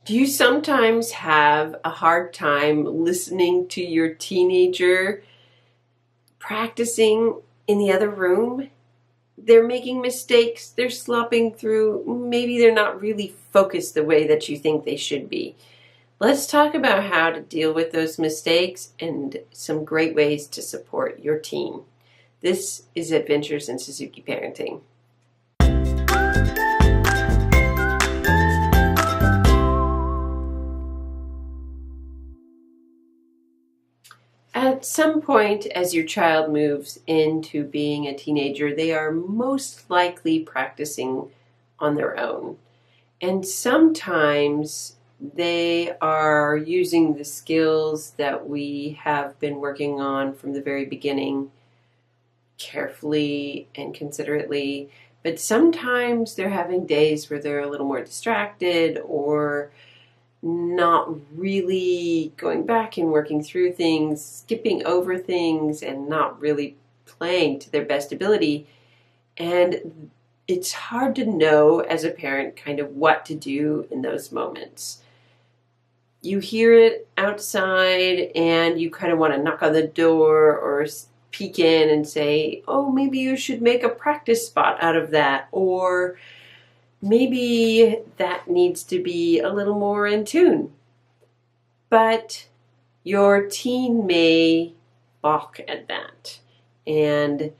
Do you sometimes have a hard time listening to your teenager practicing in the other room? They're making mistakes, they're slopping through, maybe they're not really focused the way that you think they should be. Let's talk about how to deal with those mistakes and some great ways to support your teen. This is Adventures in Suzuki Parenting. At some point, as your child moves into being a teenager, they are most likely practicing on their own. And sometimes they are using the skills that we have been working on from the very beginning carefully and considerately. But sometimes they're having days where they're a little more distracted or not really going back and working through things, skipping over things, and not really playing to their best ability. And it's hard to know as a parent kind of what to do in those moments. You hear it outside and you kind of want to knock on the door or peek in and say, oh, maybe you should make a practice spot out of that, or maybe that needs to be a little more in tune. But your teen may balk at that and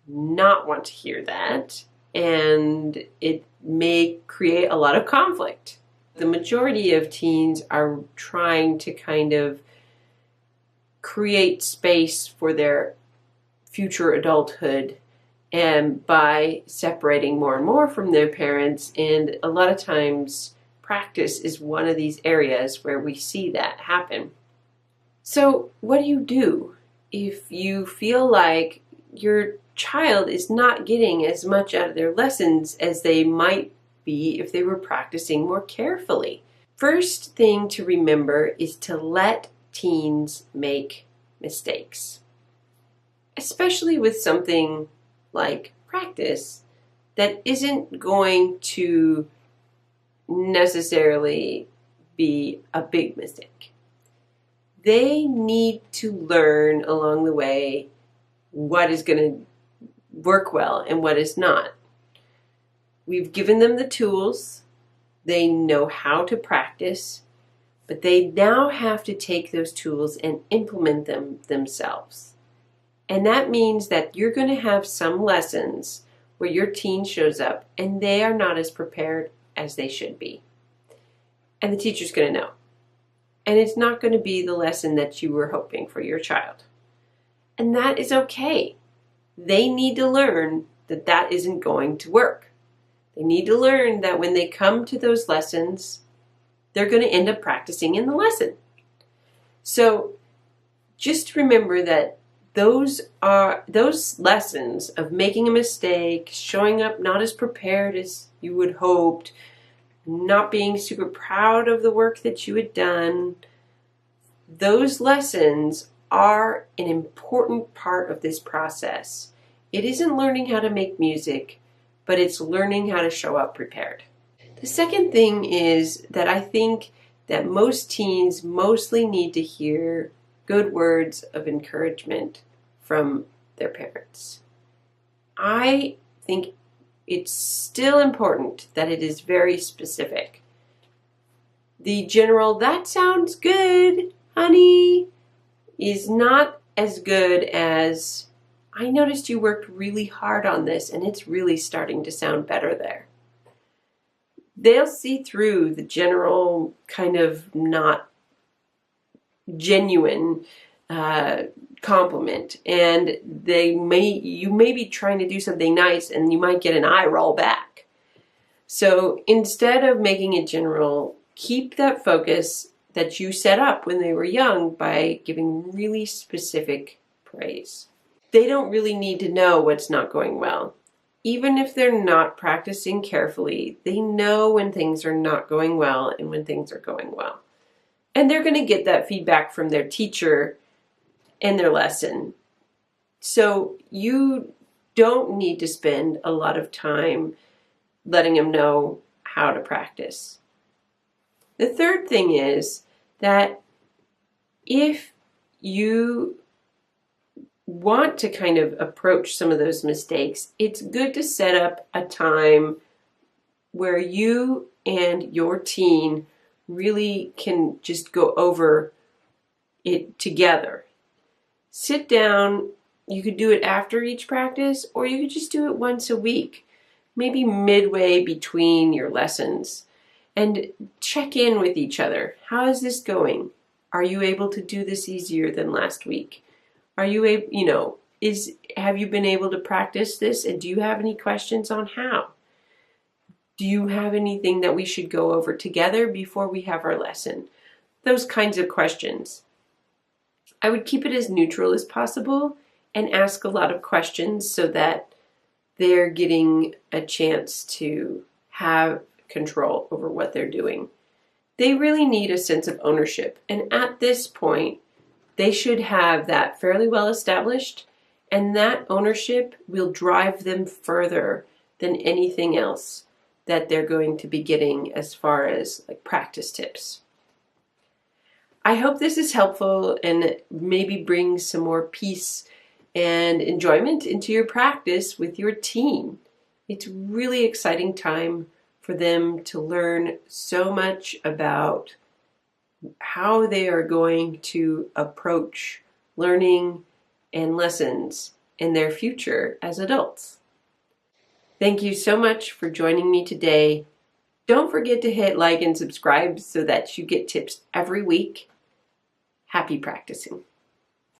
not want to hear that, and it may create a lot of conflict. The majority of teens are trying to kind of create space for their future adulthood, and by separating more and more from their parents, and a lot of times practice is one of these areas where we see that happen. So what do you do if you feel like your child is not getting as much out of their lessons as they might be if they were practicing more carefully? First thing to remember is to let teens make mistakes, especially with something like practice that isn't going to necessarily be a big mistake. They need to learn along the way what is going to work well and what is not. We've given them the tools. They know how to practice, but they now have to take those tools and implement them themselves. And that means that you're going to have some lessons where your teen shows up and they are not as prepared as they should be. And the teacher's going to know. And it's not going to be the lesson that you were hoping for your child. And that is okay. They need to learn that that isn't going to work. They need to learn that when they come to those lessons, they're going to end up practicing in the lesson. So just remember that those lessons of making a mistake, showing up not as prepared as you would hoped, not being super proud of the work that you had done, those lessons are an important part of this process. It isn't learning how to make music, but it's learning how to show up prepared. The second thing is that I think that most teens mostly need to hear good words of encouragement from their parents. I think it's still important that it is very specific. The general, that sounds good, honey, is not as good as, I noticed you worked really hard on this and it's really starting to sound better there. They'll see through the general kind of not genuine compliment, and you may be trying to do something nice and you might get an eye roll back. So instead of making it general, keep that focus that you set up when they were young by giving really specific praise. They don't really need to know what's not going well. Even if they're not practicing carefully, they know when things are not going well and when things are going well. And they're going to get that feedback from their teacher in their lesson. So you don't need to spend a lot of time letting them know how to practice. The third thing is that if you want to kind of approach some of those mistakes, it's good to set up a time where you and your team really can just go over it together. Sit down. You could do it after each practice, or you could just do it once a week, maybe midway between your lessons, and check in with each other. How is this going? Are you able to do this easier than last week? Are you able, have you been able to practice this, and do you have any questions on how? Do you have anything that we should go over together before we have our lesson? Those kinds of questions. I would keep it as neutral as possible and ask a lot of questions so that they're getting a chance to have control over what they're doing. They really need a sense of ownership, and at this point, they should have that fairly well established, and that ownership will drive them further than anything else that they're going to be getting as far as like practice tips. I hope this is helpful and maybe brings some more peace and enjoyment into your practice with your team. It's a really exciting time for them to learn so much about how they are going to approach learning and lessons in their future as adults. Thank you so much for joining me today. Don't forget to hit like and subscribe so that you get tips every week. Happy practicing.